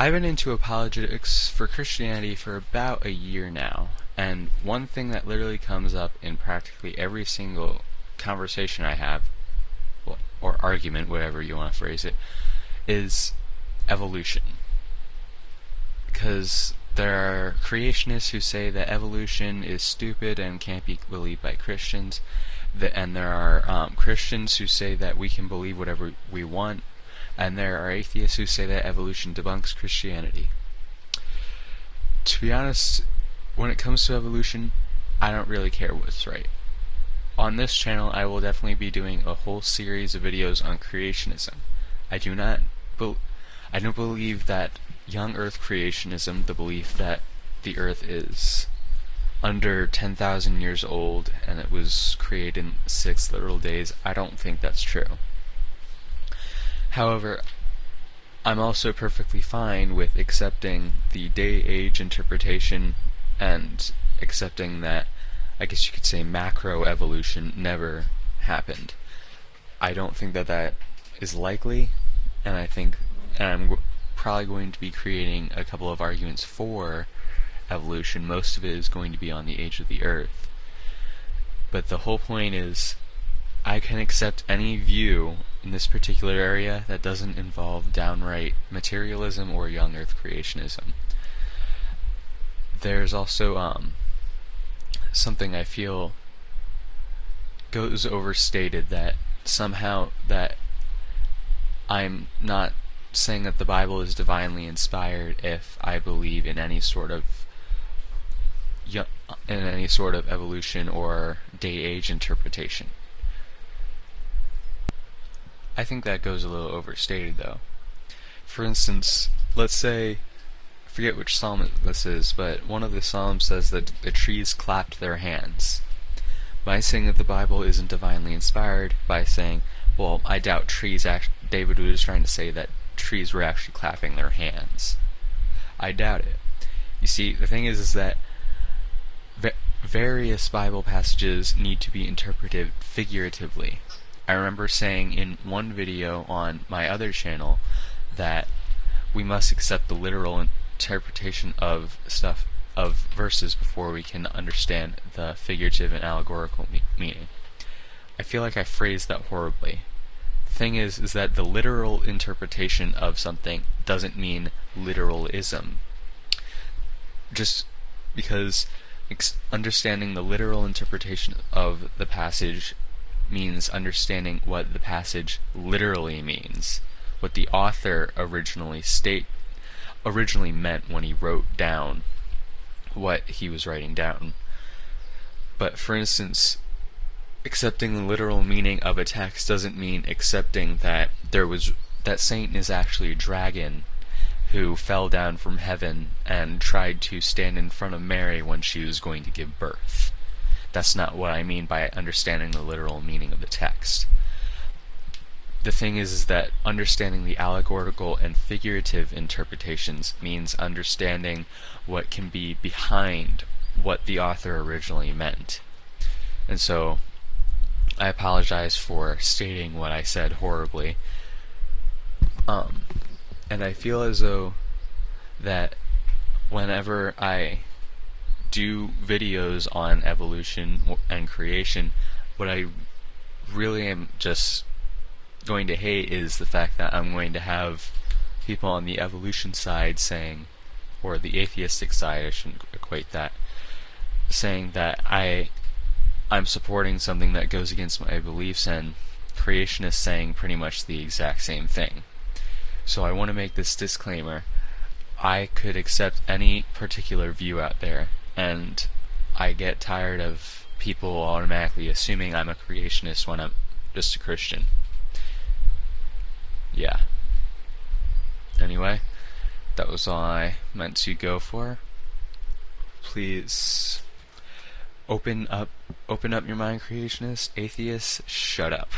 I've been into apologetics for Christianity for about a year now, and one thing that literally comes up in practically every single conversation I have, or argument, whatever you want to phrase it, is evolution. Because there are creationists who say that evolution is stupid and can't be believed by Christians, and there are Christians who say that we can believe whatever we want, and there are atheists who say that evolution debunks Christianity. To be honest, when it comes to evolution, I don't really care what's right. On this channel, I will definitely be doing a whole series of videos on creationism. I don't believe that young Earth creationism, the belief that the Earth is under 10,000 years old and it was created in 6 literal days, I don't think that's true. However, I'm also perfectly fine with accepting the day-age interpretation and accepting that, I guess you could say, macroevolution never happened. I don't think that that is likely, and I'm probably going to be creating a couple of arguments for evolution. Most of it is going to be on the age of the Earth. But the whole point is, I can accept any view in this particular area that doesn't involve downright materialism or young Earth creationism. There's also something I feel goes overstated, that somehow that I'm not saying that the Bible is divinely inspired if I believe in any sort of evolution or day-age interpretation. I think that goes a little overstated, though. For instance, let's say, I forget which psalm this is, but one of the psalms says that the trees clapped their hands. By saying that the Bible isn't divinely inspired, by saying, well, I doubt trees David was trying to say that trees were actually clapping their hands. I doubt it. You see, the thing is that various Bible passages need to be interpreted figuratively. I remember saying in one video on my other channel that we must accept the literal interpretation of verses before we can understand the figurative and allegorical meaning. I feel like I phrased that horribly. The thing is that the literal interpretation of something doesn't mean literalism. Just because understanding the literal interpretation of the passage means understanding what the passage literally means, what the author originally meant when he wrote down what he was writing down. But for instance, accepting the literal meaning of a text doesn't mean accepting that that Satan is actually a dragon who fell down from heaven and tried to stand in front of Mary when she was going to give birth. That's not what I mean by understanding the literal meaning of the text. The thing is that understanding the allegorical and figurative interpretations means understanding what can be behind what the author originally meant. And so, I apologize for stating what I said horribly. And I feel as though that whenever I do videos on evolution and creation, what I really am just going to hate is the fact that I'm going to have people on the evolution side saying, or the atheistic side, I shouldn't equate that, saying that I'm supporting something that goes against my beliefs, and creationists saying pretty much the exact same thing. So I want to make this disclaimer. I could accept any particular view out there, and I get tired of people automatically assuming I'm a creationist when I'm just a Christian. Yeah. Anyway, that was all I meant to go for. Please open up your mind, creationists. Atheists, shut up.